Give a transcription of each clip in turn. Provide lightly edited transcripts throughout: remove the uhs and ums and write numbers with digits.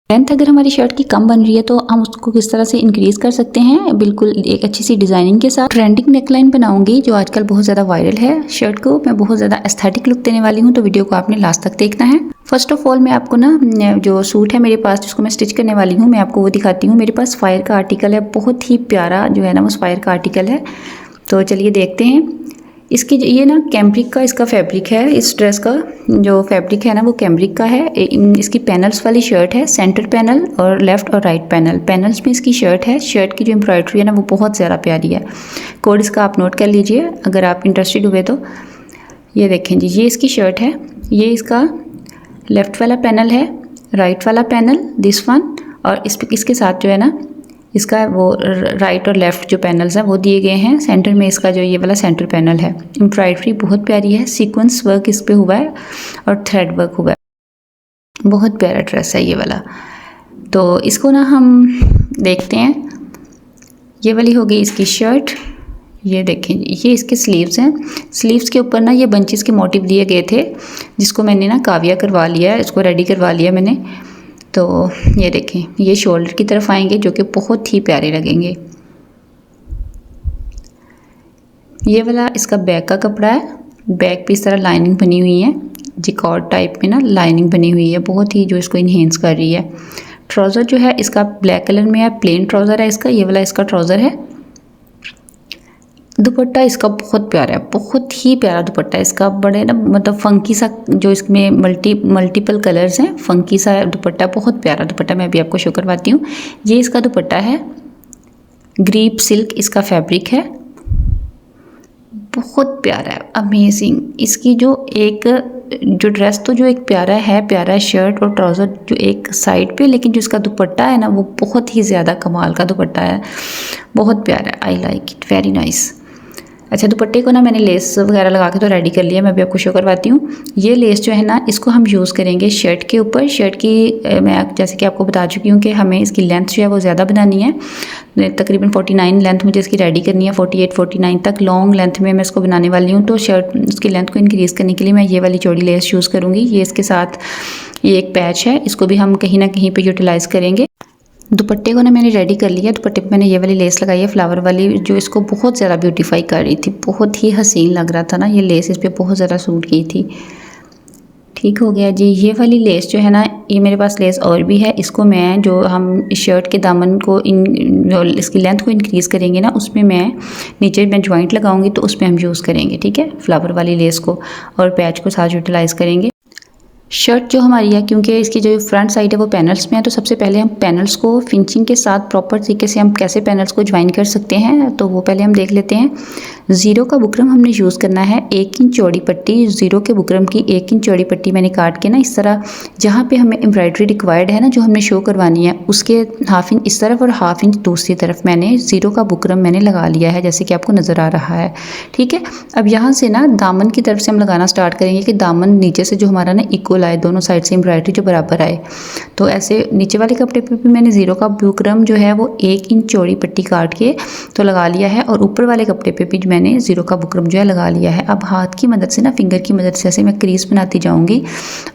Length अगर हमारी shirt की कम बन रही है तो हम उसको किस तरह से इंक्रीज़ कर सकते हैं, बिल्कुल एक अच्छी सी डिज़ाइनिंग के साथ। ट्रेंडिंग नेकलाइन बनाऊंगी जो आजकल बहुत ज़्यादा वायरल है। शर्ट को मैं बहुत ज़्यादा एस्थेटिक लुक देने वाली हूँ, तो वीडियो को आपने लास्ट तक देखना है। फर्स्ट ऑफ ऑल मैं आपको ना जो सूट है मेरे पास जिसको मैं स्टिच करने वाली हूँ मैं आपको वो दिखाती हूँ। मेरे पास फायर का आर्टिकल है, बहुत ही प्यारा जो है ना वो फायर का आर्टिकल है। तो चलिए देखते हैं। इसकी ये ना कैम्ब्रिक का इसका फैब्रिक है। इस ड्रेस का जो फैब्रिक है ना वो कैम्ब्रिक का है। इसकी पैनल्स वाली शर्ट है, सेंटर पैनल और लेफ्ट और राइट पैनल। पैनल्स में इसकी शर्ट है। शर्ट की जो एम्ब्रॉयडरी है ना वो बहुत ज़्यादा प्यारी है। कोड इसका आप नोट कर लीजिए अगर आप इंटरेस्टेड हुए तो। ये देखें जी, ये इसकी शर्ट है। ये इसका लेफ़्ट वाला पैनल है, राइट वाला पैनल दिस वन, और इसके साथ जो है ना इसका वो राइट और लेफ़्ट जो पैनल्स हैं वो दिए गए हैं। सेंटर में इसका जो ये वाला सेंटर पैनल है। एम्ब्रॉयडरी बहुत प्यारी है, सीक्वेंस वर्क इस पे हुआ है और थ्रेड वर्क हुआ है। बहुत प्यारा ड्रेस है ये वाला। तो इसको ना हम देखते हैं। ये वाली हो गई इसकी शर्ट। ये देखें, ये इसके स्लीव्स हैं। स्लीव्स के ऊपर ना ये बंचेस के मोटिव दिए गए थे जिसको मैंने ना काविया करवा लिया है, इसको रेडी करवा लिया मैंने। तो ये देखें, ये शोल्डर की तरफ आएंगे जो कि बहुत ही प्यारे लगेंगे। ये वाला इसका बैक का कपड़ा है। बैक पे इस तरह लाइनिंग बनी हुई है, जिकॉर्ड टाइप में ना लाइनिंग बनी हुई है, बहुत ही जो इसको इन्हेंस कर रही है। ट्राउज़र जो है इसका ब्लैक कलर में है, प्लेन ट्राउज़र है इसका। ये वाला इसका ट्राउज़र है। दुपट्टा इसका बहुत प्यारा है, बहुत ही प्यारा दुपट्टा है इसका। बड़े ना मतलब फंकी सा जो इसमें मल्टीपल कलर्स हैं, फंकी सा दुपट्टा, बहुत प्यारा दुपट्टा। मैं अभी आपको शो करवाती हूँ। ये इसका दुपट्टा है। ग्रीप सिल्क इसका फैब्रिक है, बहुत प्यारा है, अमेजिंग। इसकी जो ड्रेस तो जो एक प्यारा है शर्ट और ट्राउज़र जो एक साइड पे, लेकिन जो इसका दुपट्टा है ना वो बहुत ही ज़्यादा कमाल का दुपट्टा है, बहुत प्यारा है। I like it, very nice. अच्छा, दुपट्टे को ना मैंने लेस वगैरह लगा के तो रेडी कर लिया। मैं अभी आपको शो करवाती हूँ। ये लेस जो है ना इसको हम यूज़ करेंगे शर्ट के ऊपर। शर्ट की मैं जैसे कि आपको बता चुकी हूँ कि हमें इसकी लेंथ जो है वो ज़्यादा बनानी है। तकरीबन 49 लेंथ मुझे इसकी रेडी करनी है, 48-49 तक लॉन्ग लेंथ में मैं इसको बनाने वाली हूँ। तो शर्ट उसकी लेंथ को इंक्रीज़ करने के लिए मैं ये वाली चौड़ी लेस यूज़ करूँगी। ये इसके साथ ये एक पैच है, इसको भी हम कहीं ना कहीं पर यूटिलाइज़ करेंगे। दुपट्टे को ना मैंने रेडी कर लिया। दुपट्टे पे मैंने ये वाली लेस लगाई है, फ्लावर वाली, जो इसको बहुत ज़्यादा ब्यूटीफाई कर रही थी। बहुत ही हसीन लग रहा था ना ये लेस, इस पर बहुत ज़्यादा सूट की थी। ठीक हो गया जी। ये वाली लेस जो है ना, ये मेरे पास लेस और भी है। इसको मैं जो हम शर्ट के दामन को इसकी लेंथ को इंक्रीज़ करेंगे ना, उसमें मैं नीचे मैं जॉइंट लगाऊंगी तो उसमें हम यूज़ करेंगे, ठीक है, फ्लावर वाली लेस को, और पैच को साथ यूटिलाइज़ करेंगे। शर्ट जो हमारी है, क्योंकि इसकी जो फ्रंट साइड है वो पैनल्स में है, तो सबसे पहले हम पैनल्स को फिनिशिंग के साथ प्रॉपर तरीके से हम कैसे पैनल्स को ज्वाइन कर सकते हैं तो वो पहले हम देख लेते हैं। ज़ीरो का बुकरम हमने यूज़ करना है, 1 इंच चौड़ी पट्टी। ज़ीरो के बुकरम की 1 इंच चौड़ी पट्टी मैंने काट के ना इस तरह जहाँ पे हमें एम्ब्रॉयडरी रिक्वायर्ड है ना जो हमने शो करवानी है, उसके हाफ इंच इस तरफ और हाफ इंच दूसरी तरफ मैंने ज़ीरो का बुकरम मैंने लगा लिया है, जैसे कि आपको नज़र आ रहा है, ठीक है। अब यहाँ से ना दामन की तरफ से हम लगाना स्टार्ट करेंगे कि दामन नीचे से जो हमारा ना इक्वल आए, दोनों साइड से एम्ब्रॉयडरी जो बराबर आए। तो ऐसे नीचे वाले कपड़े पे भी मैंने ज़ीरो का बुकरम जो है वो 1 इंच चौड़ी पट्टी काट के तो लगा लिया है, और ऊपर वाले कपड़े पे भी मैंने ज़ीरो का बुकरम जो है लगा लिया है। अब हाथ की मदद से ना, फिंगर की मदद से ऐसे मैं क्रीज बनाती जाऊंगी,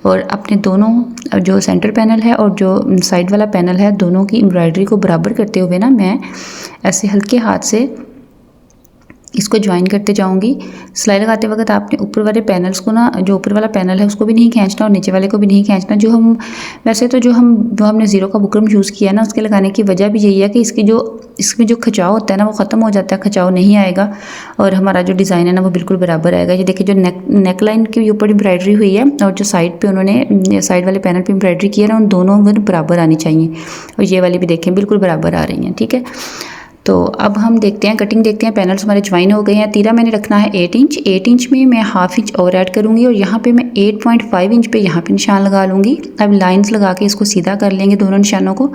और अपने दोनों जो सेंटर पैनल है और जो साइड वाला पैनल है दोनों की एम्ब्रॉयडरी को बराबर करते हुए ना मैं ऐसे हल्के हाथ से इसको ज्वाइन करते जाऊंगी। सिलाई लगाते वक्त आपने ऊपर वाले पैनल्स को ना, जो ऊपर वाला पैनल है उसको भी नहीं खींचना और नीचे वाले को भी नहीं खींचना। जो हमने ज़ीरो का बुकरम यूज़ किया ना, उसके लगाने की वजह भी यही है कि इसमें जो खिंचाव होता है ना वो ख़त्म हो जाता है, खिंचाव नहीं आएगा और हमारा जो डिज़ाइन है ना वो बिल्कुल बराबर आएगा। ये देखिए, जो नेक लाइन के ऊपर एम्ब्रॉयडरी हुई है और जो साइड पे उन्होंने साइड वाले पैनल पे एम्ब्रॉयडरी किया ना, उन दोनों बराबर आनी चाहिए, और ये वाली भी देखें बिल्कुल बराबर आ रही हैं, ठीक है। तो अब हम देखते हैं, कटिंग देखते हैं। पैनल्स हमारे ज्वाइन हो गए हैं। तीरा मैंने रखना है 8 इंच। 8 इंच में मैं हाफ इंच और ऐड करूँगी और यहाँ पे मैं 8.5 इंच पे यहाँ पे निशान लगा लूँगी। अब लाइंस लगा के इसको सीधा कर लेंगे, दोनों निशानों को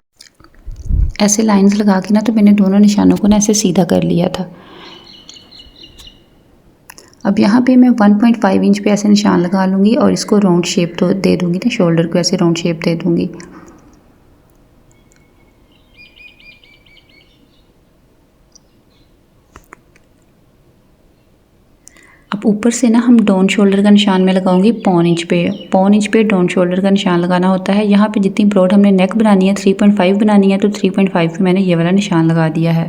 ऐसे लाइंस लगा के ना, तो मैंने दोनों निशानों को ना ऐसे सीधा कर लिया था। अब यहाँ पे मैं 1.5 इंच पे ऐसे निशान लगा लूँगी और इसको राउंड शेप तो दे दूँगी ना, शोल्डर को ऐसे राउंड शेप दे दूँगी। अब ऊपर से ना हम डाउन शोल्डर का निशान मैं लगाऊंगी पौन इंच पे डाउन शोल्डर का निशान लगाना होता है। यहाँ पे जितनी ब्रॉड हमने नेक बनानी है 3.5 बनानी है, तो 3.5 पे मैंने ये वाला निशान लगा दिया है।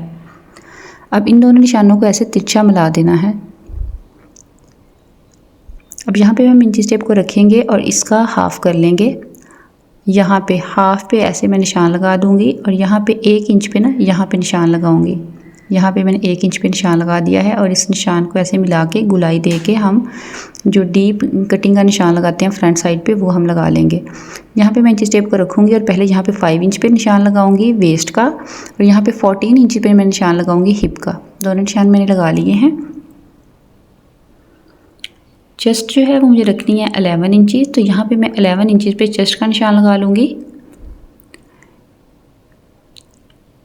अब इन दोनों निशानों को ऐसे तिरछा मिला देना है। अब यहाँ पे हम इंची टेप को रखेंगे और इसका हाफ कर लेंगे। यहाँ पे हाफ पे ऐसे मैं निशान लगा दूँगी और यहाँ पे 1 इंच पे ना यहाँ पे निशान लगाऊँगी। यहाँ पे मैंने 1 इंच पे निशान लगा दिया है और इस निशान को ऐसे मिला के गुलाई दे के हम जो डीप कटिंग का निशान लगाते हैं फ्रंट साइड पे वो हम लगा लेंगे। यहाँ पे मैं इंची टेप को रखूँगी और पहले यहाँ पे 5 इंच पे निशान लगाऊँगी वेस्ट का और यहाँ पे 14 इंच पे मैं निशान लगाऊँगी हिप का। दोनों निशान मैंने लगा लिए हैं। चेस्ट जो है वो मुझे रखनी है 11 इंचज़, तो यहाँ पे मैं 11 इंचज़ पे चेस्ट का निशान लगा लूँगी।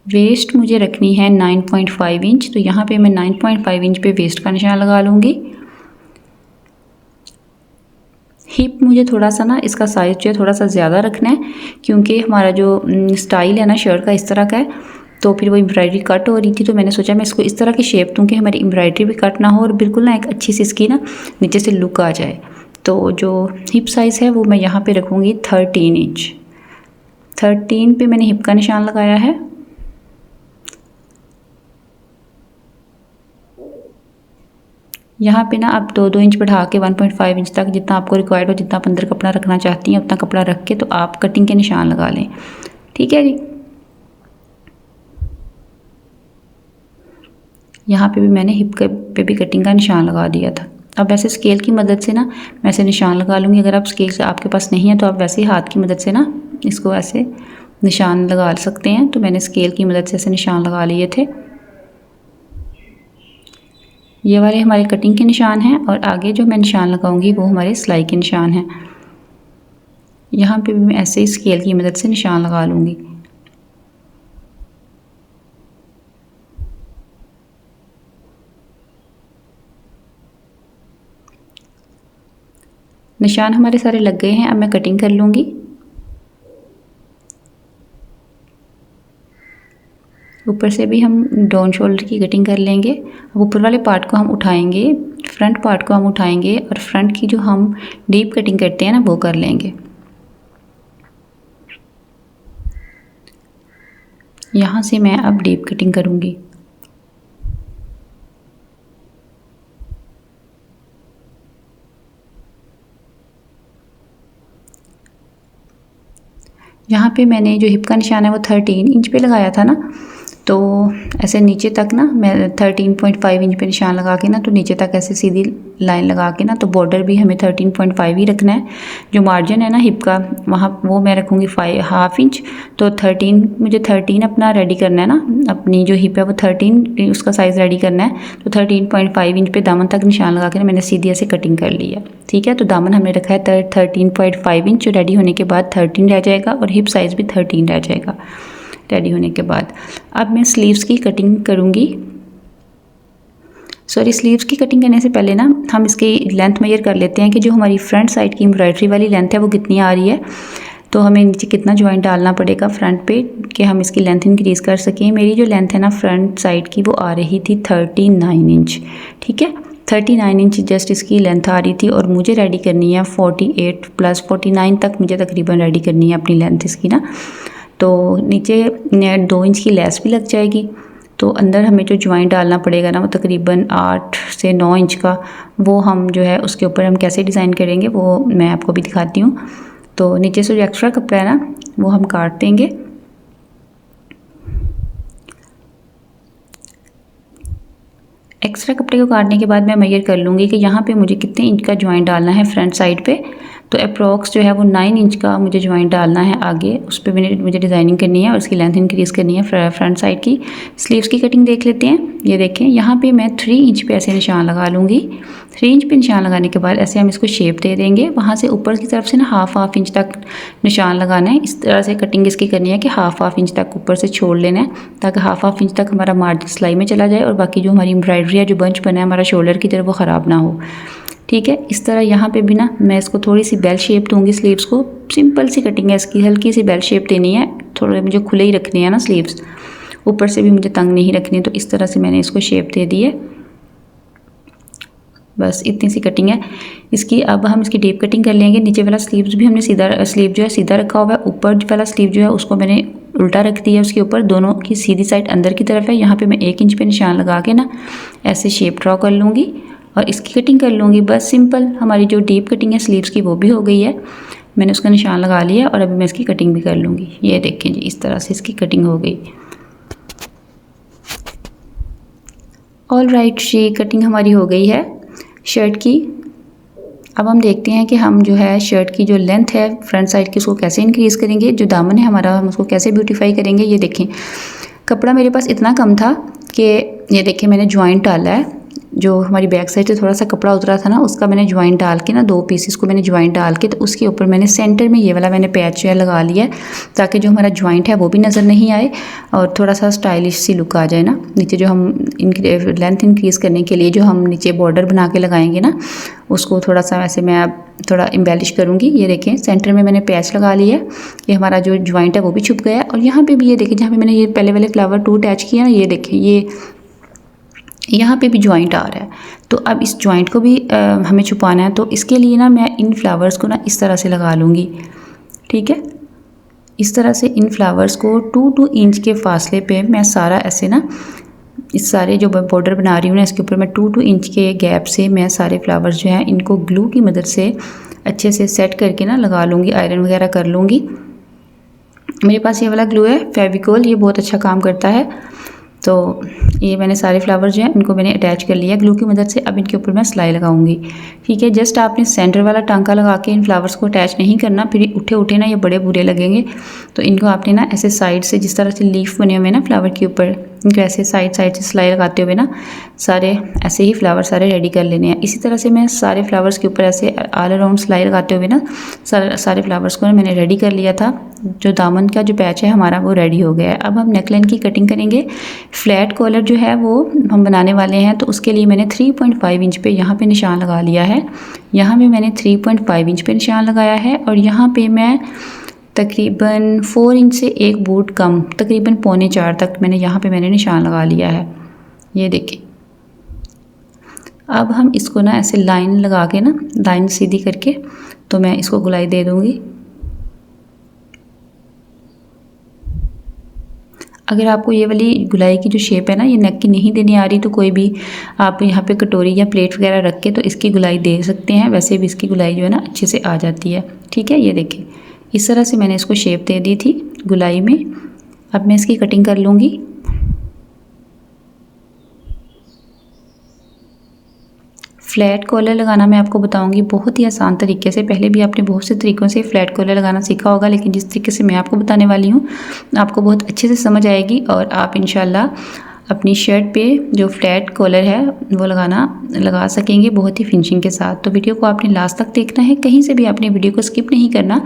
वेस्ट मुझे रखनी है 9.5 इंच, तो यहाँ पे मैं 9.5 इंच पे वेस्ट का निशान लगा लूँगी। हिप मुझे थोड़ा सा ना इसका साइज़ जो है थोड़ा सा ज़्यादा रखना है, क्योंकि हमारा जो स्टाइल है ना शर्ट का इस तरह का है, तो फिर वो एम्ब्रॉयडरी कट हो रही थी, तो मैंने सोचा मैं इसको इस तरह की शेप दूँ कि हमारी एम्ब्रॉयडरी भी कट ना हो और बिल्कुल ना एक अच्छी सी इसकी ना नीचे से लुक आ जाए। तो जो हिप साइज़ है वो मैं यहाँ पे रखूँगी 13 इंच। 13 पे मैंने हिप का निशान लगाया है। यहाँ पे ना आप 2-2 इंच बढ़ा के 1.5 इंच तक जितना आपको रिक्वायर्ड हो, जितना आप अंदर कपड़ा रखना चाहती हैं उतना कपड़ा रख के तो आप कटिंग के निशान लगा लें। ठीक है जी। यहाँ पे भी मैंने हिप पे भी कटिंग का निशान लगा दिया था। अब ऐसे स्केल की मदद से ना मैं ऐसे निशान लगा लूँगी। अगर आप स्केल से आपके पास नहीं है तो आप वैसे ही हाथ की मदद से ना इसको ऐसे निशान लगा सकते हैं। तो मैंने स्केल की मदद से ऐसे निशान लगा लिए थे। ये वाले हमारे कटिंग के निशान हैं और आगे जो मैं निशान लगाऊंगी वो हमारे सिलाई के निशान हैं। यहाँ पे भी मैं ऐसे ही स्केल की मदद से निशान लगा लूँगी। निशान हमारे सारे लग गए हैं। अब मैं कटिंग कर लूँगी। ऊपर से भी हम डाउन शोल्डर की कटिंग कर लेंगे। अब ऊपर वाले पार्ट को हम उठाएंगे, फ्रंट पार्ट को हम उठाएंगे और फ्रंट की जो हम डीप कटिंग करते हैं ना वो कर लेंगे। यहाँ से मैं अब डीप कटिंग करूँगी। यहाँ पे मैंने जो हिप का निशान है वो 13 इंच पे लगाया था ना, तो ऐसे नीचे तक ना मैं 13.5 इंच पे निशान लगा के ना तो नीचे तक ऐसे सीधी लाइन लगा के ना तो बॉर्डर भी हमें 13.5 ही रखना है। जो मार्जिन है ना हिप का वहाँ वो मैं रखूँगी 5.5 इंच। तो 13 मुझे 13 अपना रेडी करना है ना, अपनी जो हिप है वो 13 उसका साइज़ रेडी करना है। तो 13.5 इंच पे दामन तक निशान लगा के ना मैंने सीधी ऐसे कटिंग कर ली है। ठीक है, तो दामन हमने रखा है 13.5 इंच। जो रेडी होने के बाद 13 रह जाएगा और हिप साइज़ भी 13 रह जाएगा रेडी होने के बाद। अब मैं स्लीव्स की कटिंग करूँगी। स्लीव्स की कटिंग करने से पहले ना हम इसकी लेंथ मेजर कर लेते हैं कि जो हमारी फ्रंट साइड की एम्ब्रॉयडरी वाली लेंथ है वो कितनी आ रही है। तो हमें नीचे कितना जॉइंट डालना पड़ेगा फ्रंट पे कि हम इसकी लेंथ इंक्रीज़ कर सकें। मेरी जो लेंथ है ना फ्रंट साइड की वो आ रही थी 39 इंच। ठीक है, 39 इंच जस्ट इसकी लेंथ आ रही थी और मुझे रेडी करनी है 48 + 49 तक मुझे तकरीबन रेडी करनी है अपनी लेंथ इसकी ना। तो नीचे 2 इंच की लेस भी लग जाएगी। तो अंदर हमें जो जॉइंट डालना पड़ेगा ना वो तकरीबन 8 से 9 इंच का, वो हम जो है उसके ऊपर हम कैसे डिज़ाइन करेंगे वो मैं आपको भी दिखाती हूँ। तो नीचे से जो एक्स्ट्रा कपड़ा है ना वो हम काट देंगे। एक्स्ट्रा कपड़े को काटने के बाद मैं मेजर कर लूँगी कि यहाँ पे मुझे कितने इंच का जॉइंट डालना है फ्रंट साइड पे। तो अप्रॉक्स जो है वो 9 इंच का मुझे जॉइंट डालना है आगे, उस पर मुझे डिज़ाइनिंग करनी है और उसकी लेंथ इंक्रीज़ करनी है फ्रंट साइड की। स्लीव्स की कटिंग देख लेते हैं। ये देखें यहाँ पे मैं 3 इंच पे ऐसे निशान लगा लूँगी। 3 इंच पे निशान लगाने के बाद ऐसे हम इसको शेप दे देंगे। वहाँ से ऊपर की तरफ से ना हाफ इंच तक निशान लगाना है। इस तरह से कटिंग इसकी करनी है कि हाफ इंच तक ऊपर से छोड़ लेना है ताकि हाफ इंच तक हमारा मार्जिन सिलाई में चला जाए और बाकी जो हमारी एम्ब्रॉयडरी है जो बंच बना है हमारा शोल्डर की तरफ वो ख़राब ना हो। ठीक है, इस तरह यहाँ पे भी ना मैं इसको थोड़ी सी बेल शेप दूँगी। स्लीव्स को सिंपल सी कटिंग है इसकी, हल्की सी बेल शेप देनी है। थोड़े मुझे खुले ही रखने हैं ना स्लीव्स, ऊपर से भी मुझे तंग नहीं रखनी है। तो इस तरह से मैंने इसको शेप दे दी है। बस इतनी सी कटिंग है इसकी। अब हम इसकी डीप कटिंग कर लेंगे। नीचे वाला स्लीव्स भी हमने सीधा, स्लीव जो है सीधा रखा हुआ है, ऊपर वाला स्लीव जो है उसको मैंने उल्टा रख दिया। उसके ऊपर दोनों की सीधी साइड अंदर की तरफ है। यहाँ पे मैं 1 इंच पे निशान लगा के ना ऐसे शेप ड्रॉ कर लूँगी और इसकी कटिंग कर लूँगी। बस सिंपल हमारी जो डीप कटिंग है स्लीव्स की वो भी हो गई है। मैंने उसका निशान लगा लिया और अभी मैं इसकी कटिंग भी कर लूँगी। ये देखें जी, इस तरह से इसकी कटिंग हो गई। ऑल राइट जी, कटिंग हमारी हो गई है शर्ट की। अब हम देखते हैं कि हम जो है शर्ट की जो लेंथ है फ्रंट साइड की उसको कैसे इंक्रीज़ करेंगे। जो दामन है हमारा हम उसको कैसे ब्यूटीफाई करेंगे। ये देखें, कपड़ा मेरे पास इतना कम था कि ये देखें मैंने जॉइंट डाला है। जो हमारी बैक साइड से थोड़ा सा कपड़ा उतरा था ना उसका मैंने जॉइंट डाल के ना 2 पीसेस को मैंने जॉइंट डाल के तो उसके ऊपर मैंने सेंटर में ये वाला मैंने पैच जो है लगा लिया है ताकि जो हमारा जॉइंट है वो भी नज़र नहीं आए और थोड़ा सा स्टाइलिश सी लुक आ जाए ना। नीचे जो हम लेंथ इंक्रीज़ करने के लिए जो हम नीचे बॉर्डर बना के लगाएंगे ना उसको थोड़ा सा वैसे मैं अब थोड़ा एम्बेलिश करूँगी। ये देखें सेंटर में मैंने पैच लगा लिया है। ये हमारा जो जॉइंट है वो भी छुप गया है। और यहाँ पे भी ये देखें जहाँ पे मैंने ये पहले वाले फ्लावर 2 अटैच किया ना, ये देखें ये यहाँ पे भी जॉइंट आ रहा है। तो अब इस जॉइंट को भी हमें छुपाना है। तो इसके लिए ना मैं इन फ्लावर्स को ना इस तरह से लगा लूँगी। ठीक है, इस तरह से इन फ्लावर्स को 2-2 इंच के फासले पे मैं सारा ऐसे ना इस सारे जो बॉर्डर बना रही हूँ ना इसके ऊपर मैं 2-2 इंच के गैप से मैं सारे फ्लावर्स जो हैं इनको ग्लू की मदद से अच्छे से सेट करके ना लगा लूँगी, आयरन वगैरह कर लूँगी। मेरे पास ये वाला ग्लू है फेविकोल, ये बहुत अच्छा काम करता है। तो ये मैंने सारे फ्लावर्स जो हैं इनको मैंने अटैच कर लिया ग्लू की मदद से। अब इनके ऊपर मैं सिलाई लगाऊंगी। ठीक है, जस्ट आपने सेंटर वाला टांका लगा के इन फ्लावर्स को अटैच नहीं करना, फिर उठे उठे ना ये बड़े बुरे लगेंगे। तो इनको आपने ना ऐसे साइड से जिस तरह से लीफ बने हुए ना फ्लावर के ऊपर, इनको ऐसे साइड साइड से सिलाई लगाते हुए ना सारे ऐसे ही फ्लावर सारे रेडी कर लेने हैं। इसी तरह से मैं सारे फ्लावर्स के ऊपर ऐसे ऑल अराउंड सिलाई लगाते हुए ना सारे फ्लावर्स को मैंने रेडी कर लिया था। जो दामन का जो पैच है हमारा वो रेडी हो गया है। अब हम नेकलाइन की कटिंग करेंगे। फ्लैट कॉलर जो है वो हम बनाने वाले हैं तो उसके लिए मैंने 3.5 इंच पे यहाँ पे निशान लगा लिया है। यहाँ पे मैंने 3.5 इंच पे निशान लगाया है और यहाँ पे मैं तकरीबन 4 इंच से 1 बूट कम तकरीबन 3.25 तक मैंने निशान लगा लिया है। ये देखिए, अब हम इसको ना ऐसे लाइन लगा के ना लाइन सीधी करके तो मैं इसको गुलाई दे दूँगी। अगर आपको ये वाली गुलाई की जो शेप है ना ये नेक की नहीं देनी आ रही तो कोई भी आप यहाँ पे कटोरी या प्लेट वगैरह रख के तो इसकी गुलाई दे सकते हैं। वैसे भी इसकी गुलाई जो है ना अच्छे से आ जाती है। ठीक है, ये देखिए इस तरह से मैंने इसको शेप दे दी थी गुलाई में। अब मैं इसकी कटिंग कर लूँगी। फ्लैट कॉलर लगाना मैं आपको बताऊंगी बहुत ही आसान तरीके से। पहले भी आपने बहुत से तरीक़ों से फ्लैट कॉलर लगाना सीखा होगा, लेकिन जिस तरीके से मैं आपको बताने वाली हूँ आपको बहुत अच्छे से समझ आएगी और आप इंशाल्लाह अपनी शर्ट पे जो फ्लैट कॉलर है वो लगा सकेंगे बहुत ही फिनिशिंग के साथ। तो वीडियो को आपने लास्ट तक देखना है, कहीं से भी आपने वीडियो को स्किप नहीं करना।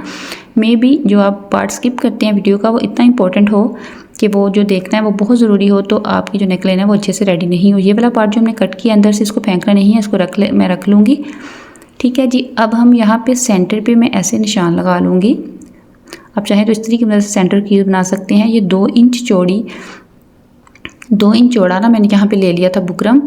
मे बी जो आप पार्ट स्किप करते हैं वीडियो का वो इतना इंपॉर्टेंट हो कि वो जो देखना है वो बहुत ज़रूरी हो, तो आपकी जो नेकलाइन है वो अच्छे से रेडी नहीं हो। ये वाला पार्ट जो हमने कट किया अंदर से इसको फेंकना नहीं है, इसको मैं रख लूँगी। ठीक है जी, अब हम यहाँ पे सेंटर पे मैं ऐसे निशान लगा लूँगी। आप चाहें तो इस तरीके की मदद से सेंटर की बना सकते हैं। ये 2 इंच चौड़ा ना मैंने यहाँ पे ले लिया था बुकरम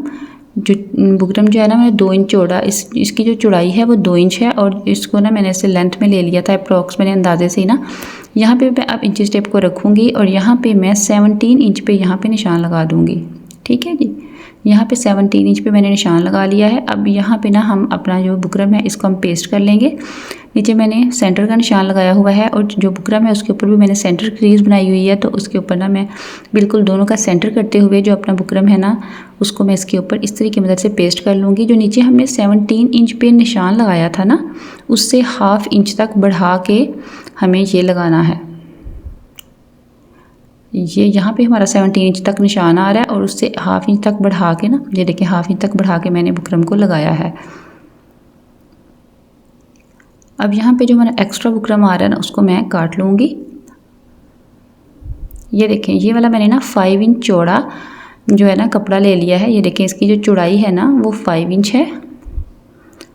जो है ना मैंने 2 इंच चौड़ा इसकी जो चौड़ाई है वो 2 इंच है और इसको ना मैंने ऐसे लेंथ में ले लिया था अप्रॉक्स मैंने अंदाजे से ही ना। यहाँ पे मैं अब इंच टेप को रखूँगी और यहाँ पे मैं 17 इंच पे यहाँ पे निशान लगा दूँगी। ठीक है जी, यहाँ पे 17 इंच पे मैंने निशान लगा लिया है। अब यहाँ पे ना हम अपना जो बुकरम है इसको हम पेस्ट कर लेंगे। नीचे मैंने सेंटर का निशान लगाया हुआ है और जो बुकरम है उसके ऊपर भी मैंने सेंटर क्रीज बनाई हुई है, तो उसके ऊपर ना मैं बिल्कुल दोनों का सेंटर करते हुए जो अपना बुकरम है ना उसको मैं इसके ऊपर इस तरीके की मदद से पेस्ट कर लूँगी। जो नीचे हमने 17 इंच पे निशान लगाया था ना उससे ½ इंच तक बढ़ा के हमें ये लगाना है। ये यहाँ पे हमारा 17 इंच तक निशान आ रहा है और उससे ½ इंच तक बढ़ा के ना ये देखिए ½ इंच तक बढ़ा के मैंने बुकरम को लगाया है। अब यहाँ पे जो हमारा एक्स्ट्रा बुकरम आ रहा है ना उसको मैं काट लूँगी। ये देखें ये वाला मैंने ना 5 इंच चौड़ा जो है ना कपड़ा ले लिया है। ये देखें इसकी जो चौड़ाई है ना वो 5 इंच है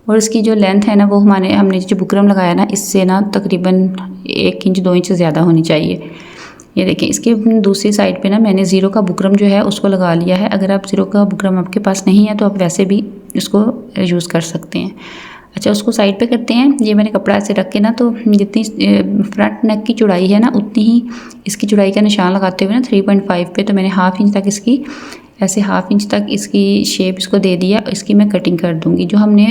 और इसकी जो लेंथ है ना वो हमने जो बुकरम लगाया ना इससे ना तकरीबन 1 इंच 2 इंच ज़्यादा होनी चाहिए। ये देखें इसके दूसरी साइड पे ना मैंने ज़ीरो का बुकरम जो है उसको लगा लिया है। अगर आप ज़ीरो का बुकरम आपके पास नहीं है तो आप वैसे भी इसको यूज़ कर सकते हैं। अच्छा, उसको साइड पे करते हैं। ये मैंने कपड़ा ऐसे रख के ना, तो जितनी फ्रंट नेक की चौड़ाई है ना उतनी ही इसकी चौड़ाई का निशान लगाते हुए ना 3.5 पे, तो मैंने हाफ इंच तक इसकी ऐसे हाफ इंच तक इसकी शेप इसको दे दिया। इसकी मैं कटिंग कर दूंगी। जो हमने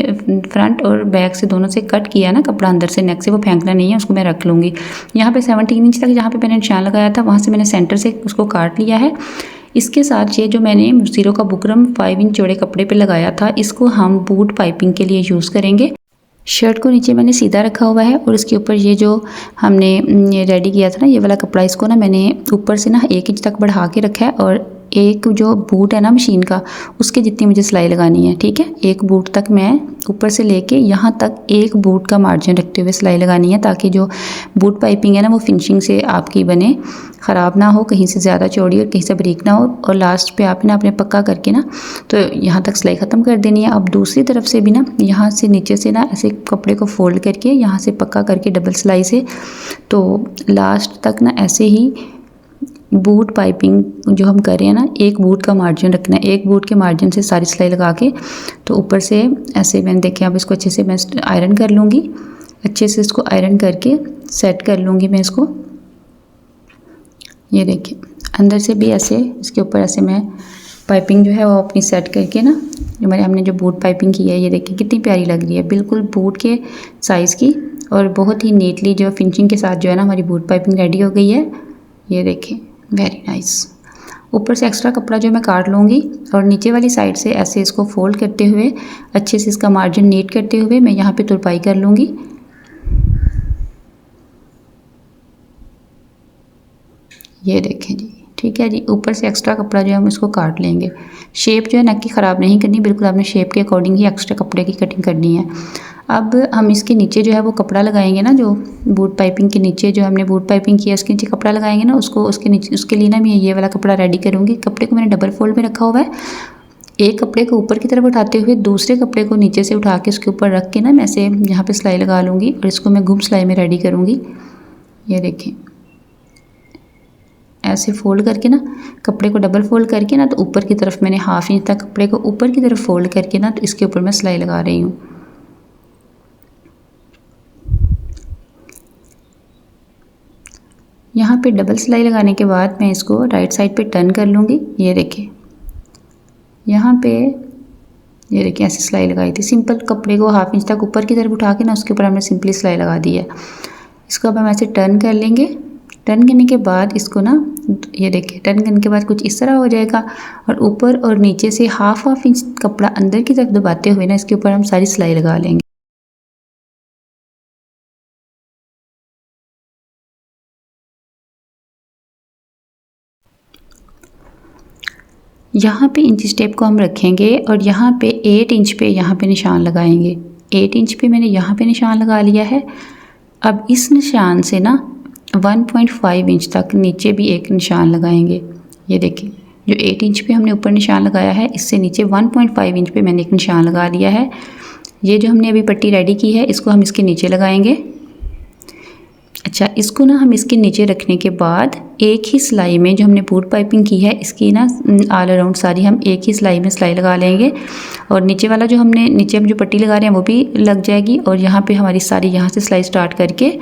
फ्रंट और बैक से दोनों से कट किया ना कपड़ा अंदर से नेक से, वो फेंकना नहीं है, उसको मैं रख लूँगी। यहाँ पे 17 इंच तक जहाँ पे मैंने निशान लगाया था वहाँ से मैंने सेंटर से उसको काट लिया है। इसके साथ ये जो मैंने ज़ीरो का बुकरम 5 इंच चौड़े कपड़े पे लगाया था, इसको हम बूट पाइपिंग के लिए यूज़ करेंगे। शर्ट को नीचे मैंने सीधा रखा हुआ है और इसके ऊपर ये जो हमने रेडी किया था ना ये वाला कपड़ा, इसको ना मैंने ऊपर से ना 1 इंच तक बढ़ा के रखा है। और एक जो बूट है ना मशीन का, उसके जितनी मुझे सिलाई लगानी है, ठीक है। एक बूट तक मैं ऊपर से लेके यहाँ तक एक बूट का मार्जिन रखते हुए सिलाई लगानी है, ताकि जो बूट पाइपिंग है ना वो फिनिशिंग से आपकी बने, ख़राब ना हो, कहीं से ज़्यादा चौड़ी और कहीं से बारीक ना हो। और लास्ट पे आपने अपने पक्का करके ना तो यहाँ तक सिलाई ख़त्म कर देनी है। अब दूसरी तरफ से भी ना यहाँ से नीचे से ना ऐसे कपड़े को फोल्ड करके यहाँ से पक्का करके डबल सिलाई से, तो लास्ट तक ना ऐसे ही बूट पाइपिंग जो हम कर रहे हैं ना, एक बूट का मार्जिन रखना है। एक बूट के मार्जिन से सारी सिलाई लगा के तो ऊपर से ऐसे मैंने देखे। अब इसको अच्छे से मैं आयरन कर लूँगी। अच्छे से इसको आयरन करके सेट कर लूँगी मैं इसको। ये देखिए अंदर से भी ऐसे इसके ऊपर ऐसे मैं पाइपिंग जो है वो अपनी सेट करके ना, जो हमने जो बूट पाइपिंग की है, ये देखिए कितनी प्यारी लग रही है, बिल्कुल बूट के साइज़ की। और बहुत ही नीटली जो फिनिशिंग के साथ जो है ना हमारी बूट पाइपिंग रेडी हो गई है। ये देखिए वेरी नाइस। ऊपर से एक्स्ट्रा कपड़ा जो मैं काट लूँगी और नीचे वाली साइड से ऐसे इसको फोल्ड करते हुए अच्छे से इसका मार्जिन नीट करते हुए मैं यहाँ पे तुरपाई कर लूँगी। ये देखें जी, ठीक है जी। ऊपर से एक्स्ट्रा कपड़ा जो है हम इसको काट लेंगे। शेप जो है नेक की ख़राब नहीं करनी, बिल्कुल आपने शेप के अकॉर्डिंग ही एक्स्ट्रा कपड़े की कटिंग करनी है। अब हम इसके नीचे जो है वो कपड़ा लगाएंगे ना, जो बूट पाइपिंग के नीचे जो हमने बूट पाइपिंग किया उसके नीचे कपड़ा लगाएंगे ना, उसको उसके नीचे उसके लिए ना मैं ये वाला कपड़ा रेडी करूँगी। कपड़े को मैंने डबल फोल्ड में रखा हुआ है। एक कपड़े को ऊपर की तरफ उठाते हुए दूसरे कपड़े को नीचे से उठा के उसके ऊपर रख के ना मैं ऐसे यहाँ पर सिलाई लगा लूँगी और इसको मैं घुम सिलाई में रेडी करूँगी। ये देखें ऐसे फोल्ड करके ना कपड़े को डबल फोल्ड करके ना, तो ऊपर की तरफ मैंने हाफ इंच तक कपड़े को ऊपर की तरफ फोल्ड करके ना, तो इसके ऊपर मैं सिलाई लगा रही हूँ। यहाँ पे डबल सिलाई लगाने के बाद मैं इसको राइट साइड पे टर्न कर लूँगी। ये देखिए यहाँ पे ये देखिए ऐसे सिलाई लगाई थी। सिंपल कपड़े को हाफ इंच तक ऊपर की तरफ उठा के ना उसके ऊपर हमने सिंपली सिलाई लगा दी है। इसको अब हम ऐसे टर्न कर लेंगे। टर्न करने के बाद इसको ना ये देखिए टर्न करने के बाद कुछ इस तरह हो जाएगा और ऊपर और नीचे से हाफ इंच कपड़ा अंदर की तरफ दबाते हुए ना इसके ऊपर हम सारी सिलाई लगा लेंगे। यहाँ पे इंच टेप को हम रखेंगे और यहाँ पे 8 इंच पे यहाँ पे निशान लगाएंगे। 8 इंच पे मैंने यहाँ पे निशान लगा लिया है। अब इस निशान से ना 1.5 इंच तक नीचे भी एक निशान लगाएंगे। ये देखिए जो 8 इंच पे हमने ऊपर निशान लगाया है, इससे नीचे 1.5 इंच पे मैंने एक निशान लगा लिया है। ये जो हमने अभी पट्टी रेडी की है इसको हम इसके नीचे लगाएंगे। अच्छा, इसको ना हम इसके नीचे रखने के बाद एक ही सिलाई में जो हमने बूट पाइपिंग की है इसकी ना ऑल अराउंड सारी हम एक ही सिलाई में सिलाई लगा लेंगे। और नीचे वाला जो हमने नीचे हम जो पट्टी लगा रहे हैं वो भी लग जाएगी। और यहाँ पे हमारी सारी यहाँ से सिलाई स्टार्ट करके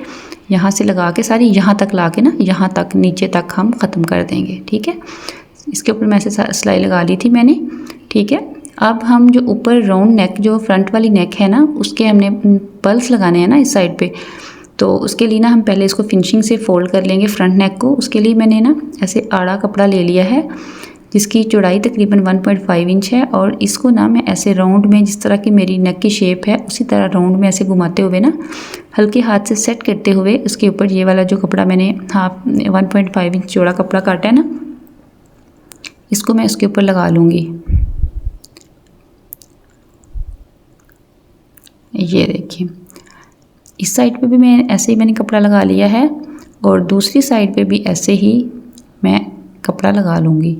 यहाँ से लगा के सारी यहाँ तक ला के ना यहाँ तक नीचे तक हम ख़त्म कर देंगे। ठीक है, इसके ऊपर मैं ऐसे सिलाई लगा ली थी मैंने। ठीक है, अब हम जो ऊपर राउंड नेक जो फ्रंट वाली नेक है ना उसके हमने पल्स लगाने हैं ना इस साइड पे, तो उसके लिए ना हम पहले इसको फिनिशिंग से फोल्ड कर लेंगे फ्रंट नेक को। उसके लिए मैंने ना ऐसे आड़ा कपड़ा ले लिया है जिसकी चौड़ाई तकरीबन 1.5 इंच है और इसको ना मैं ऐसे राउंड में जिस तरह की मेरी नेक की शेप है उसी तरह राउंड में ऐसे घुमाते हुए ना हल्के हाथ से सेट करते हुए उसके ऊपर ये वाला जो कपड़ा मैंने 1.5 इंच चौड़ा कपड़ा काटा है ना इसको मैं इसके ऊपर लगा लूँगी। ये देखिए इस साइड पे भी मैं ऐसे ही मैंने कपड़ा लगा लिया है और दूसरी साइड पे भी ऐसे ही मैं कपड़ा लगा लूँगी।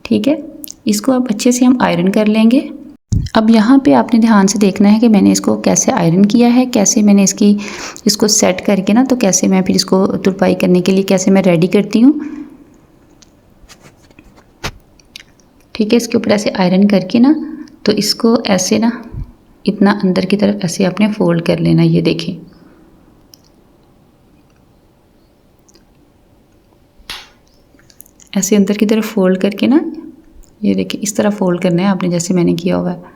ठीक है, इसको अब अच्छे से हम आयरन कर लेंगे। अब यहाँ पे आपने ध्यान से देखना है कि मैंने इसको कैसे आयरन किया है, कैसे मैंने इसको सेट करके ना तो कैसे मैं फिर इसको तुरपाई करने के लिए कैसे मैं रेडी करती हूँ। ठीक है, इसके ऊपर ऐसे आयरन करके ना तो इसको ऐसे ना इतना अंदर की तरफ ऐसे आपने फोल्ड कर लेना। ये देखें, ऐसे अंदर की तरफ फोल्ड करके ना, ये देखिए इस तरह फोल्ड करना है आपने, जैसे मैंने किया हुआ है।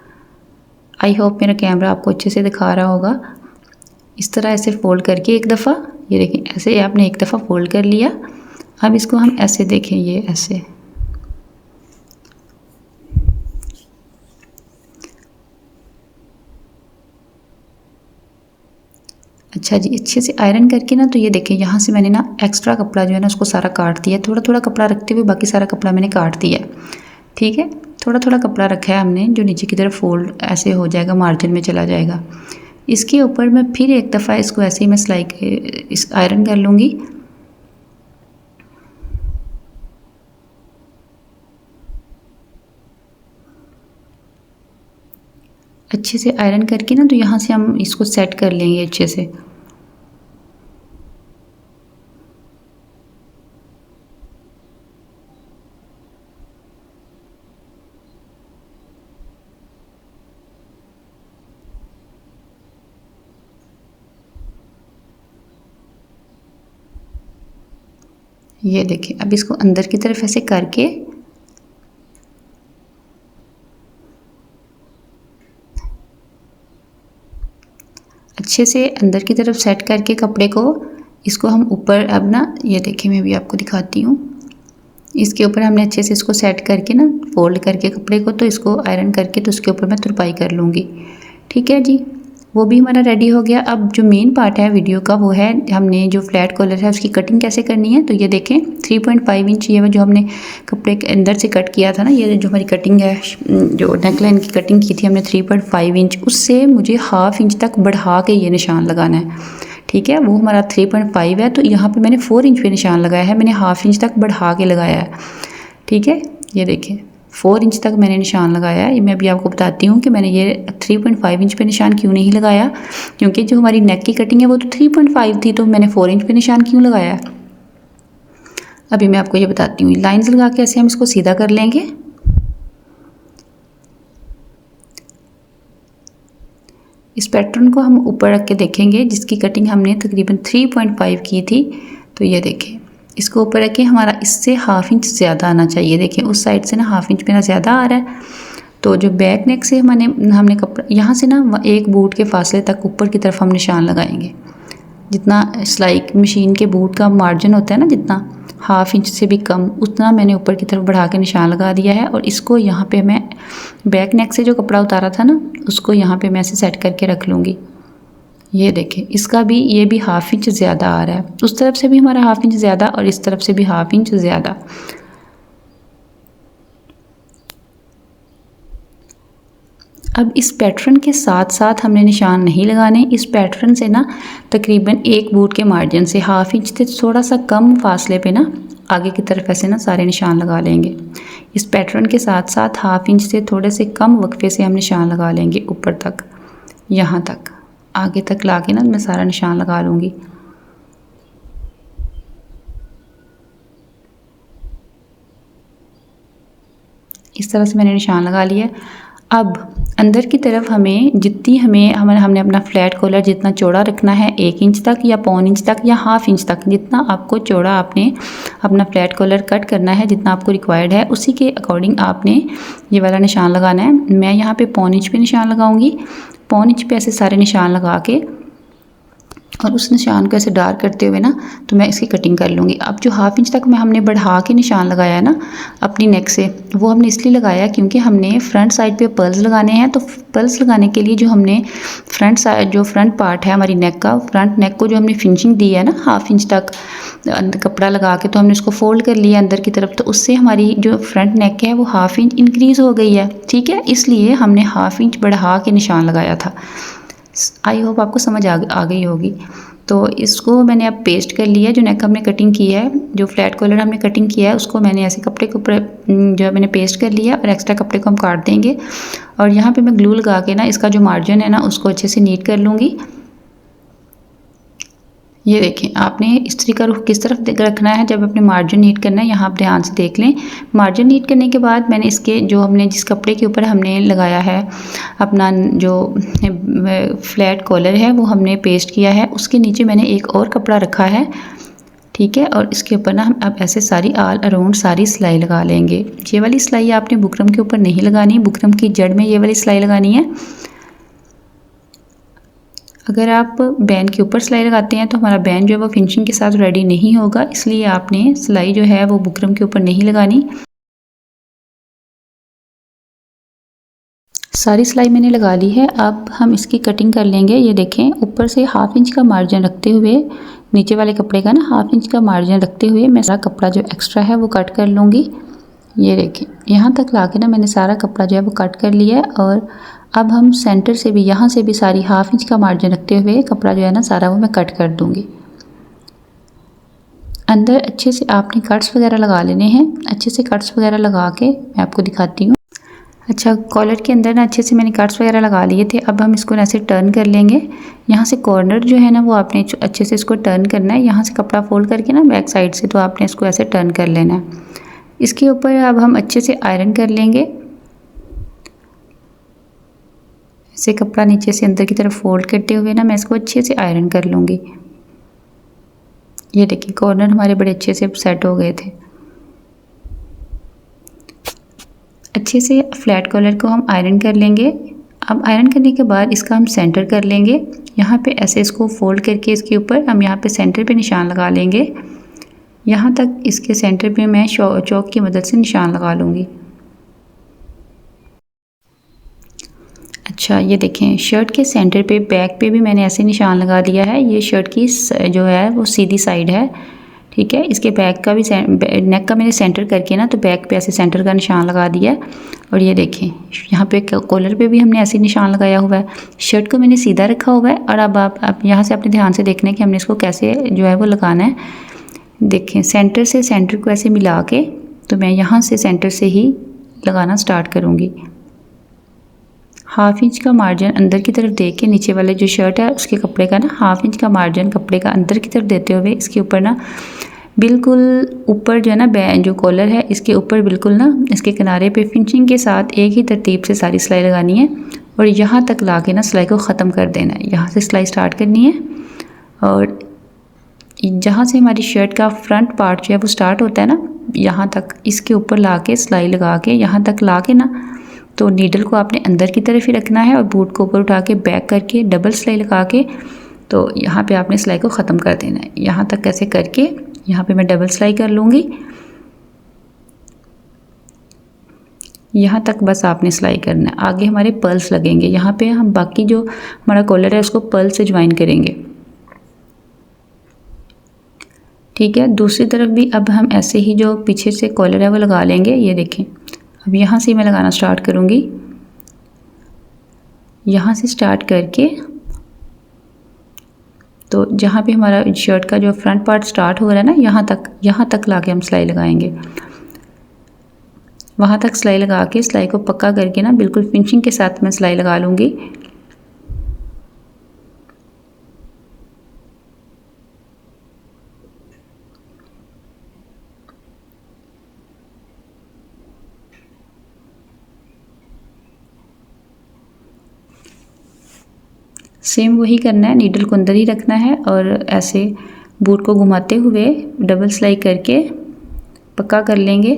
आई होप मेरा कैमरा आपको अच्छे से दिखा रहा होगा। इस तरह ऐसे फोल्ड करके एक दफ़ा, ये देखें ऐसे आपने एक दफ़ा फोल्ड कर लिया। अब इसको हम ऐसे देखें, ये ऐसे, अच्छा जी, अच्छे से आयरन करके ना, तो ये देखें यहाँ से मैंने ना एक्स्ट्रा कपड़ा जो है ना उसको सारा काट दिया। थोड़ा थोड़ा कपड़ा रखते हुए बाकी सारा कपड़ा मैंने काट दिया। ठीक है, थोड़ा थोड़ा कपड़ा रखा है हमने, जो नीचे की तरफ फोल्ड ऐसे हो जाएगा, मार्जिन में चला जाएगा। इसके ऊपर मैं फिर एक दफ़ा इसको ऐसे ही मैं सिलाई इस आयरन कर लूँगी। अच्छे से आयरन करके ना, तो यहाँ से हम इसको सेट कर लेंगे अच्छे से। ये देखिए, अब इसको अंदर की तरफ ऐसे करके अच्छे से अंदर की तरफ सेट करके कपड़े को, इसको हम ऊपर अब ना, ये देखिए मैं भी आपको दिखाती हूँ। इसके ऊपर हमने अच्छे से इसको सेट करके ना, फोल्ड करके कपड़े को, तो इसको आयरन करके तो उसके ऊपर मैं तुरपाई कर लूँगी। ठीक है जी, वो भी हमारा रेडी हो गया। अब जो मेन पार्ट है वीडियो का वो है, हमने जो फ्लैट कॉलर है उसकी कटिंग कैसे करनी है। तो ये देखें 3.5 इंच ये जो हमने कपड़े के अंदर से कट किया था ना, ये जो हमारी कटिंग है, जो नेकलाइन की कटिंग की थी हमने 3.5 इंच, उससे मुझे हाफ इंच तक बढ़ा के ये निशान लगाना है। ठीक है, वो हमारा 3.5 है, तो यहाँ पे मैंने 4 इंच पे निशान लगाया है, मैंने हाफ इंच तक बढ़ा के लगाया है। ठीक है, ये देखें 4 इंच तक मैंने निशान लगाया है। मैं अभी आपको बताती हूँ कि मैंने ये 3.5 इंच पे निशान क्यों नहीं लगाया, क्योंकि जो हमारी नेक की कटिंग है वो तो 3.5 थी, तो मैंने 4 इंच पे निशान क्यों लगाया। अभी मैं आपको ये बताती हूँ। लाइंस लगा के ऐसे हम इसको सीधा कर लेंगे। इस पैटर्न को हम ऊपर रख के देखेंगे, जिसकी कटिंग हमने तकरीबन 3.5 की थी। तो ये देखें, इसको ऊपर रखें, हमारा इससे हाफ इंच ज़्यादा आना चाहिए। देखें उस साइड से ना हाफ इंच मेरा ज़्यादा आ रहा है। तो जो बैक नेक से हमने कपड़ा यहाँ से ना एक बूट के फासले तक ऊपर की तरफ हम निशान लगाएंगे। जितना सिलाई मशीन के बूट का मार्जिन होता है ना, जितना हाफ इंच से भी कम, उतना मैंने ऊपर की तरफ बढ़ा के निशान लगा दिया है। और इसको यहाँ पे मैं बैक नेक से जो कपड़ा उतारा था ना, उसको यहाँ पे मैं ऐसे सेट करके रख लूँगी। ये देखें, इसका भी ये भी हाफ इंच ज़्यादा आ रहा है, उस तरफ से भी हमारा हाफ इंच ज़्यादा और इस तरफ से भी हाफ इंच ज़्यादा। अब इस पैटर्न के साथ साथ हमने निशान नहीं लगाने। इस पैटर्न से ना तकरीबन एक बूट के मार्जिन से हाफ इंच से थोड़ा सा कम फासले पे ना आगे की तरफ ऐसे ना सारे निशान लगा लेंगे। इस पैटर्न के साथ साथ हाफ इंच से थोड़े से कम वक्फे से हम निशान लगा लेंगे ऊपर तक, यहाँ तक आगे तक ला के ना मैं सारा निशान लगा लूँगी। इस तरह से मैंने निशान लगा लिया। अब अंदर की तरफ हमें जितनी हमने अपना फ्लैट कॉलर जितना चौड़ा रखना है, 1 इंच तक या पौन इंच तक या हाफ इंच तक, जितना आपको चौड़ा आपने अपना फ्लैट कॉलर कट करना है, जितना आपको रिक्वायर्ड है उसी के अकॉर्डिंग आपने ये वाला निशान लगाना है। मैं यहाँ पे पौन इंच पे निशान लगाऊंगी। पौन इंच पे ऐसे सारे निशान लगा के और उस निशान को ऐसे डार्क करते हुए ना तो मैं इसकी कटिंग कर लूँगी। अब जो हाफ इंच तक हमने बढ़ा के निशान लगाया ना अपनी नेक से, वो हमने इसलिए लगाया क्योंकि हमने फ्रंट साइड पे पर्ल्स लगाने हैं। तो पर्ल्स लगाने के लिए जो हमने फ्रंट पार्ट है हमारी नेक का, फ्रंट नेक को जो हमने फिनिशिंग दी है ना हाफ इंच तक कपड़ा लगा के, तो हमने उसको फोल्ड कर लिया अंदर की तरफ, तो उससे हमारी जो फ्रंट नेक है वो हाफ इंच इंक्रीज़ हो गई है। ठीक है, इसलिए हमने हाफ इंच बढ़ा के निशान लगाया था। आई होप आपको समझ आ गई होगी। तो इसको मैंने अब पेस्ट कर लिया। जो नेक हमने कटिंग की है, जो फ्लैट कॉलर हमने कटिंग किया है, उसको मैंने ऐसे कपड़े के ऊपर जो है मैंने पेस्ट कर लिया और एक्स्ट्रा कपड़े को हम काट देंगे। और यहाँ पे मैं ग्लू लगा के ना इसका जो मार्जिन है ना उसको अच्छे से नीट कर लूँगी। ये देखें, आपने इस्त्री का रुख किस तरफ रखना है जब अपने मार्जिन नीट करना है, यहाँ आप ध्यान से देख लें। मार्जिन नीट करने के बाद मैंने इसके जो हमने जिस कपड़े के ऊपर हमने लगाया है अपना जो फ्लैट कॉलर है वो हमने पेस्ट किया है, उसके नीचे मैंने एक और कपड़ा रखा है, ठीक है। और इसके ऊपर ना हम अब ऐसे सारी ऑल अराउंड सारी सिलाई लगा लेंगे। ये वाली सिलाई आपने बुकरम के ऊपर नहीं लगानी, बुकरम की जड़ में ये वाली सिलाई लगानी है। अगर आप बैन के ऊपर सिलाई लगाते हैं तो हमारा बैन जो है वो फिनिशिंग के साथ रेडी नहीं होगा, इसलिए आपने सिलाई जो है वो बुकरम के ऊपर नहीं लगानी। सारी सिलाई मैंने लगा ली है, अब हम इसकी कटिंग कर लेंगे। ये देखें, ऊपर से 1/2 इंच का मार्जिन रखते हुए, नीचे वाले कपड़े का ना 1/2 इंच का मार्जिन रखते हुए मैं सारा कपड़ा जो एक्स्ट्रा है वो कट कर लूँगी। ये देखें, यहाँ तक ला के ना मैंने सारा कपड़ा जो है वो कट कर लिया है। और अब हम सेंटर से भी, यहाँ से भी सारी 1/2 इंच का मार्जिन रखते हुए कपड़ा जो है ना सारा वो मैं कट कर दूँगी। अंदर अच्छे से आपने कट्स वगैरह लगा लेने हैं। अच्छे से कट्स वगैरह लगा के मैं आपको दिखाती हूँ। अच्छा, कॉलर के अंदर ना अच्छे से मैंने कट्स वगैरह लगा लिए थे। अब हम इसको ऐसे टर्न कर लेंगे। यहाँ से कॉर्नर जो है ना वो आपने अच्छे से इसको टर्न करना है। यहाँ से कपड़ा फोल्ड करके ना बैक साइड से तो आपने इसको ऐसे टर्न कर लेना है। इसके ऊपर अब हम अच्छे से आयरन कर लेंगे। ऐसे कपड़ा नीचे से अंदर की तरफ फोल्ड करते हुए ना मैं इसको अच्छे से आयरन कर लूँगी। ये देखिए, कॉर्नर हमारे बड़े अच्छे से सेट हो गए थे। अच्छे से फ्लैट कॉलर को हम आयरन कर लेंगे। अब आयरन करने के बाद इसका हम सेंटर कर लेंगे। यहाँ पे ऐसे इसको फोल्ड करके इसके ऊपर हम यहाँ पे सेंटर पे निशान लगा लेंगे। यहाँ तक इसके सेंटर पे मैं चौक की मदद से निशान लगा लूँगी। अच्छा, ये देखें, शर्ट के सेंटर पे बैक पे भी मैंने ऐसे निशान लगा दिया है। ये शर्ट की जो है वो सीधी साइड है, ठीक है। इसके बैक का भी नेक का मैंने सेंटर करके ना तो बैक पे ऐसे सेंटर का निशान लगा दिया है। और ये देखें, यहाँ पे कॉलर पे भी हमने ऐसे निशान लगाया हुआ है। शर्ट को मैंने सीधा रखा हुआ है। और अब आप यहाँ से अपने ध्यान से देखना है कि हमने इसको कैसे जो है वो लगाना है। देखें, सेंटर से सेंटर को ऐसे मिला के तो मैं यहाँ से सेंटर से ही लगाना स्टार्ट करूँगी। 1/2 इंच का मार्जिन अंदर की तरफ दे के नीचे वाले जो शर्ट है उसके कपड़े का ना 1/2 इंच का मार्जिन कपड़े का अंदर की तरफ देते हुए इसके ऊपर ना बिल्कुल ऊपर जो है ना जो कॉलर है इसके ऊपर बिल्कुल ना इसके किनारे पे फिनिशिंग के साथ एक ही तरतीब से सारी सिलाई लगानी है। और यहाँ तक ला के ना सिलाई को ख़त्म कर देना है। यहाँ से सिलाई स्टार्ट करनी है और जहाँ से हमारी शर्ट का फ्रंट पार्ट जो है वो स्टार्ट होता है ना, यहाँ तक इसके ऊपर ला के सिलाई लगा के यहाँ तक ला के ना तो नीडल को आपने अंदर की तरफ ही रखना है और बूट को ऊपर उठा के बैक करके डबल सिलाई लगा के तो यहाँ पे आपने सिलाई को ख़त्म कर देना है। यहाँ तक कैसे करके यहाँ पे मैं डबल सिलाई कर लूँगी। यहाँ तक बस आपने सिलाई करना है। आगे हमारे पर्ल्स लगेंगे। यहाँ पे हम बाकी जो हमारा कॉलर है उसको पर्ल से ज्वाइन करेंगे, ठीक है। दूसरी तरफ भी अब हम ऐसे ही जो पीछे से कॉलर है वो लगा लेंगे। ये देखें, अब यहाँ से मैं लगाना स्टार्ट करूँगी। यहाँ से स्टार्ट करके तो जहाँ पे हमारा शर्ट का जो फ्रंट पार्ट स्टार्ट हो रहा है ना यहाँ तक ला के हम सिलाई लगाएंगे। वहाँ तक सिलाई लगा के सिलाई को पक्का करके ना बिल्कुल फिनिशिंग के साथ मैं सिलाई लगा लूँगी। सेम वही करना है, नीडल को अंदर ही रखना है और ऐसे बूट को घुमाते हुए डबल सिलाई करके पक्का कर लेंगे।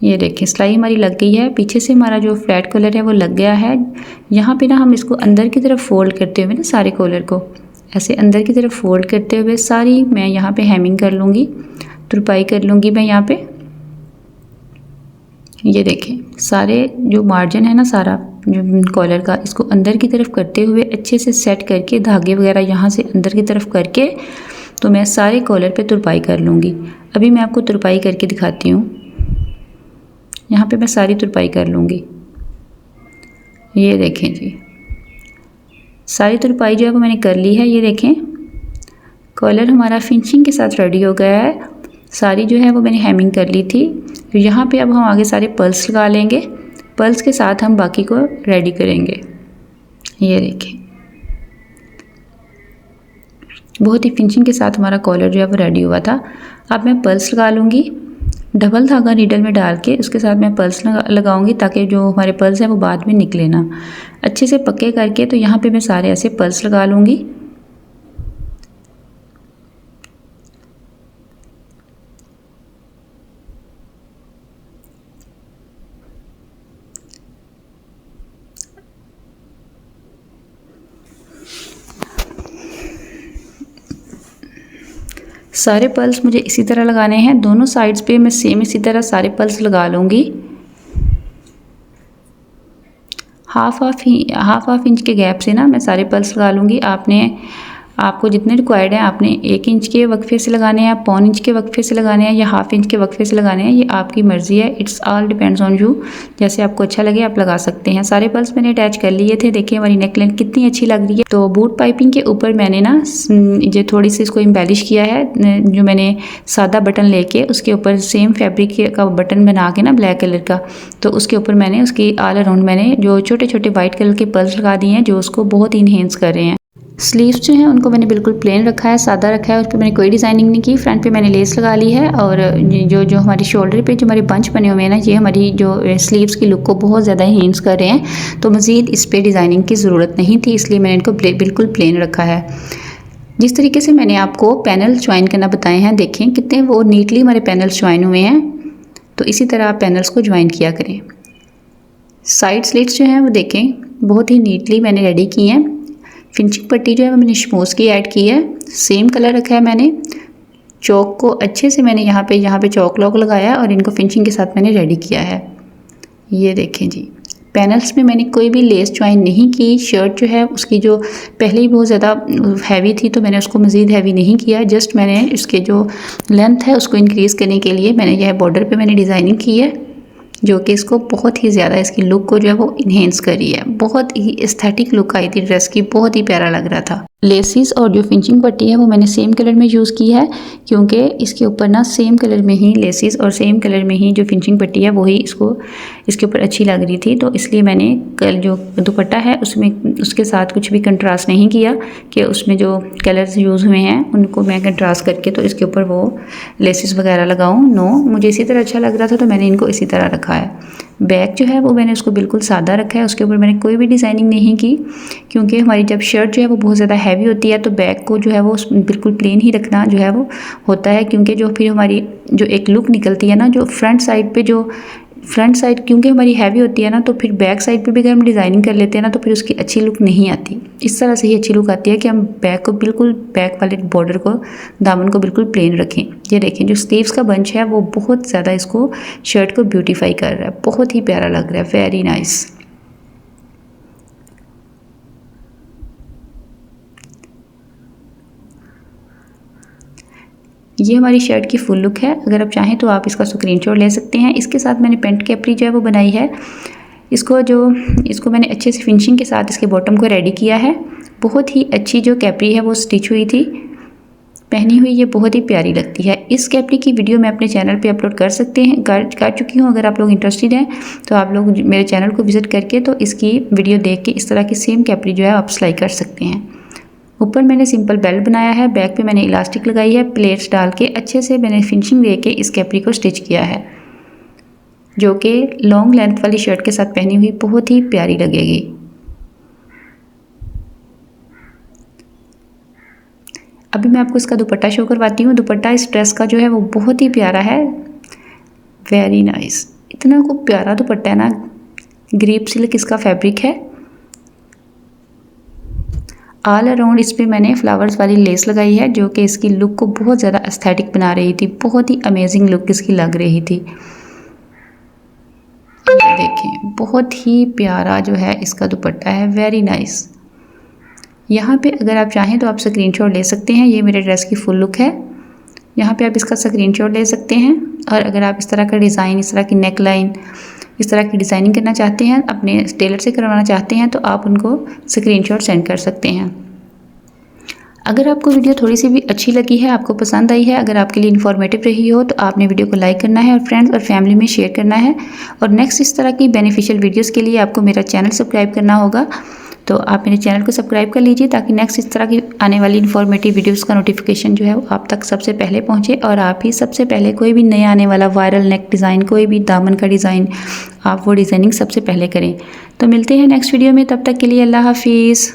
ये देखें, सिलाई हमारी लग गई है। पीछे से हमारा जो फ्लैट कॉलर है वो लग गया है। यहाँ पे ना हम इसको अंदर की तरफ फोल्ड करते हुए ना सारे कॉलर को ऐसे अंदर की तरफ फोल्ड करते हुए सारी मैं यहाँ पे हेमिंग कर लूँगी, तुरपाई कर लूँगी मैं यहाँ पे। ये देखें, सारे जो मार्जिन है ना सारा जो कॉलर का इसको अंदर की तरफ करते हुए अच्छे से सेट करके धागे वगैरह यहाँ से अंदर की तरफ करके तो मैं सारे कॉलर पे तुरपाई कर लूँगी। अभी मैं आपको तुरपाई करके दिखाती हूँ। यहाँ पे मैं सारी तुरपाई कर लूँगी। ये देखें जी, सारी तुरपाई जो है वो मैंने कर ली है। ये देखें, कॉलर हमारा फिनिशिंग के साथ रेडी हो गया है। सारी जो है वो मैंने हेमिंग कर ली थी। तो यहाँ पे अब हम आगे सारे पर्ल्स लगा लेंगे। पर्ल्स के साथ हम बाकी को रेडी करेंगे। ये देखें, बहुत ही फिनिशिंग के साथ हमारा कॉलर जो है वो रेडी हुआ था। अब मैं पर्ल्स लगा लूँगी, डबल धागा नीडल में डाल के उसके साथ मैं पर्ल्स लगाऊंगी ताकि जो हमारे पर्ल्स हैं वो बाद में निकले ना। अच्छे से पक्के करके तो यहाँ पे मैं सारे ऐसे पर्ल्स लगा लूँगी। सारे पर्ल्स मुझे इसी तरह लगाने हैं, दोनों साइड्स पे मैं सेम इसी तरह सारे पर्ल्स लगा लूँगी। हाफ इंच के गैप से ना मैं सारे पर्ल्स लगा लूँगी। आपको जितने रिक्वायर्ड हैं आपने 1 इंच के वक्फे से लगाने हैं, पौन इंच के वक्फे से लगाने हैं या हाफ इंच के वक्फे से लगाने हैं, ये आपकी मर्ज़ी है। It's all depends on you, जैसे आपको अच्छा लगे आप लगा सकते हैं। सारे पर्ल्स मैंने अटैच कर लिए थे। देखिए हमारी नेकलाइन कितनी अच्छी लग रही है। तो बूट पाइपिंग के ऊपर मैंने ना जो थोड़ी सी इसको एम्बेलिश किया है, जो मैंने सादा बटन लेके उसके ऊपर सेम फैब्रिक का बटन बना के ना ब्लैक कलर का, तो उसके ऊपर मैंने उसकी ऑल अराउंड मैंने जो छोटे छोटे वाइट कलर के पर्ल्स लगा दिए हैं जो उसको बहुत इन्हेंस कर रहे हैं। स्लीव्स जो हैं उनको मैंने बिल्कुल प्लेन रखा है, सादा रखा है, उस पर मैंने कोई डिज़ाइनिंग नहीं की। फ्रंट पे मैंने लेस लगा ली है और जो हमारी शोल्डर पे जो हमारे बंच बने हुए हैं ना, ये हमारी जो स्लीव्स की लुक को बहुत ज़्यादा एनहांस कर रहे हैं। तो मज़ीद इस पर डिज़ाइनिंग की ज़रूरत नहीं थी, इसलिए मैंने इनको बिल्कुल प्लेन रखा है। जिस तरीके से मैंने आपको पैनल ज्वाइन करना बताए हैं, देखें कितने वो नीटली हमारे पैनल्स ज्वाइन हुए हैं। तो इसी तरह आप पैनल्स को ज्वाइन किया करें। साइड स्लिट्स जो हैं वो देखें बहुत ही नीटली मैंने रेडी की हैं। फिनिशिंग पट्टी जो है मैंने शमोस की ऐड की है, सेम कलर रखा है मैंने। चौक को अच्छे से मैंने यहाँ पे चौक लॉक लगाया और इनको फिनिशिंग के साथ मैंने रेडी किया है। ये देखें जी, पैनल्स में मैंने कोई भी लेस ज्वाइन नहीं की। शर्ट जो है उसकी जो पहले ही बहुत ज़्यादा हैवी थी तो मैंने उसको मज़ीद हैवी नहीं किया, जस्ट मैंने इसके जो लेंथ है उसको इंक्रीज़ करने के लिए मैंने यह बॉर्डर पे मैंने डिज़ाइनिंग की है, जो कि इसको बहुत ही ज़्यादा इसकी लुक को जो है वो इन्हेंस कर रही है। बहुत ही एस्थेटिक लुक आई थी ड्रेस की, बहुत ही प्यारा लग रहा था। लेसिस और जो फिनिशिंग पट्टी है वो मैंने सेम कलर में यूज़ की है, क्योंकि इसके ऊपर ना सेम कलर में ही लेसिस और सेम कलर में ही जो फिनिशिंग पट्टी है वही इसके ऊपर अच्छी लग रही थी। तो इसलिए मैंने जो दुपट्टा है उसमें उसके साथ कुछ भी कंट्रास्ट नहीं किया कि उसमें जो कलर्स यूज़ हुए हैं उनको मैं कंट्रास्ट करके तो इसके ऊपर वो लेसिस वगैरह लगाऊँ। नो, मुझे इसी तरह अच्छा लग रहा था तो मैंने इनको इसी तरह रखा है। बैक जो है वो मैंने उसको बिल्कुल सादा रखा है, उसके ऊपर मैंने कोई भी डिज़ाइनिंग नहीं की, क्योंकि हमारी जब शर्ट जो है वो बहुत ज़्यादा हैवी होती है तो बैक को जो है वो बिल्कुल प्लेन ही रखना जो है वो होता है, क्योंकि जो फिर हमारी जो एक लुक निकलती है ना, जो फ्रंट साइड क्योंकि हमारी हैवी होती है ना, तो फिर बैक साइड पे भी अगर हम डिज़ाइनिंग कर लेते हैं ना तो फिर उसकी अच्छी लुक नहीं आती। इस तरह से ही अच्छी लुक आती है कि हम बैक को बिल्कुल बैक वाले बॉर्डर को, दामन को बिल्कुल प्लेन रखें। ये देखें जो स्लीव्स का बंच है वो बहुत ज़्यादा इसको शर्ट को ब्यूटीफाई कर रहा है, बहुत ही प्यारा लग रहा है, वेरी नाइस। ये हमारी शर्ट की फुल लुक है। अगर आप चाहें तो आप इसका स्क्रीनशॉट ले सकते हैं। इसके साथ मैंने पेंट कैपरी जो है वो बनाई है। इसको मैंने अच्छे से फिनिशिंग के साथ इसके बॉटम को रेडी किया है। बहुत ही अच्छी जो कैपरी है वो स्टिच हुई थी, पहनी हुई ये बहुत ही प्यारी लगती है। इस कैपरी की वीडियो मैं अपने चैनल पे अपलोड कर चुकी हूँ। अगर आप लोग इंटरेस्टेड हैं तो आप लोग मेरे चैनल को विज़िट करके तो इसकी वीडियो देख के इस तरह की सेम कैपरी जो है आप सिलाई कर सकते हैं। ऊपर मैंने सिंपल बेल्ट बनाया है, बैक पे मैंने इलास्टिक लगाई है, प्लेट्स डाल के अच्छे से मैंने फिनिशिंग दे के इस कैपरी को स्टिच किया है, जो कि लॉन्ग लेंथ वाली शर्ट के साथ पहनी हुई बहुत ही प्यारी लगेगी। अभी मैं आपको इसका दुपट्टा शो करवाती हूँ। दुपट्टा इस ड्रेस का जो है वो बहुत ही प्यारा है, वेरी नाइस। इतना खूब प्यारा दुपट्टा है ना, ग्रेप सिल्क इसका फैब्रिक है। ऑल अराउंड इस पर मैंने फ्लावर्स वाली लेस लगाई है, जो कि इसकी लुक को बहुत ज़्यादा एस्थेटिक बना रही थी, बहुत ही अमेजिंग लुक इसकी लग रही थी। ये देखें बहुत ही प्यारा जो है इसका दुपट्टा है, वेरी नाइस। यहाँ पे अगर आप चाहें तो आप स्क्रीनशॉट ले सकते हैं। ये मेरे ड्रेस की फुल लुक है, यहाँ पे आप इसका स्क्रीनशॉट ले सकते हैं। और अगर आप इस तरह का डिज़ाइन, इस तरह की नेक लाइन, इस तरह की डिज़ाइनिंग करना चाहते हैं, अपने टेलर से करवाना चाहते हैं, तो आप उनको स्क्रीनशॉट सेंड कर सकते हैं। अगर आपको वीडियो थोड़ी सी भी अच्छी लगी है, आपको पसंद आई है, अगर आपके लिए इन्फॉर्मेटिव रही हो, तो आपने वीडियो को लाइक करना है और फ्रेंड्स और फैमिली में शेयर करना है। और नेक्स्ट इस तरह की बेनिफिशियल वीडियोस के लिए आपको मेरा चैनल सब्सक्राइब करना होगा। तो आप मेरे चैनल को सब्सक्राइब कर लीजिए ताकि नेक्स्ट इस तरह की आने वाली इन्फॉर्मेटिव वीडियोस का नोटिफिकेशन जो है वो आप तक सबसे पहले पहुंचे और आप ही सबसे पहले कोई भी नया आने वाला वायरल नेक डिज़ाइन, कोई भी दामन का डिज़ाइन, आप वो डिज़ाइनिंग सबसे पहले करें। तो मिलते हैं नेक्स्ट वीडियो में, तब तक के लिए अल्लाह हाफिज़।